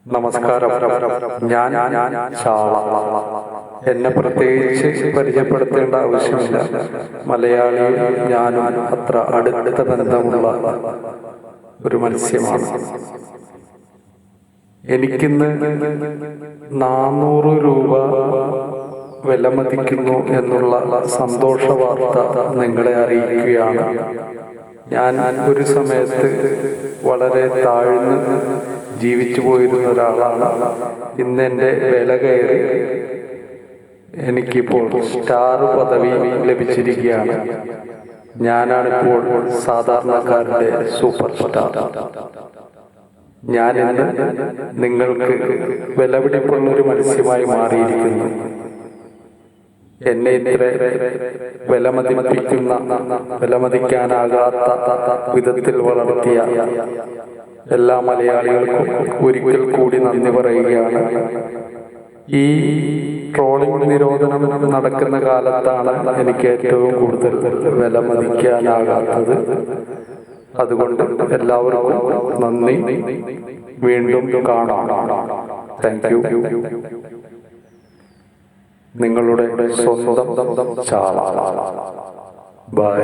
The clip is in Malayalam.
നമസ്കാരം. ഞാൻ ചാള. എന്നെ പ്രത്യേകിച്ച് പരിചയപ്പെടുത്തേണ്ട ആവശ്യമില്ല. മലയാളിയും ഞാനും അത്ര അടുത്ത ബന്ധമുള്ള ഒരു മത്സ്യമാണ്. എനിക്കിന്ന് 400 രൂപ വിലമതിക്കുന്നു എന്നുള്ള സന്തോഷ വാർത്ത നിങ്ങളെ അറിയിക്കുകയാണ്. ഞാൻ ഒരു സമയത്ത് വളരെ താഴ്ന്ന് ജീവിച്ചു പോയിരുന്ന ഒരാളാണ്. ഇന്ന് എൻ്റെ വില കയറി എനിക്കിപ്പോൾ സ്റ്റാർ പദവി ലഭിച്ചിരിക്കുകയാണ്. ഞാനാണിപ്പോൾ സാധാരണക്കാരുടെ സൂപ്പർ സ്റ്റാർ. ഞാനിന്ന് നിങ്ങൾക്ക് വിലപിടിപ്പുള്ളൊരു മത്സ്യമായി മാറിയിരിക്കുന്നു. എന്നെ ഇത്ര വിലമതിക്കാനാകാത്ത വിധത്തിൽ വളർത്തിയ എല്ലാ മലയാളികൾക്കും ഒരിക്കൽ കൂടി നന്ദി പറയുകയാണ്. ഈ ട്രോളിംഗ് നിരോധനം നടക്കുന്ന കാലത്താണ് എനിക്ക് ഏറ്റവും കൂടുതൽ വിലമതിക്കാനാകാത്തത്. അതുകൊണ്ട് എല്ലാവർക്കും നന്ദി. വീണ്ടും കാണാം. Thank you. നിങ്ങളുടെ സ്വന്തം ചാള. ബൈ.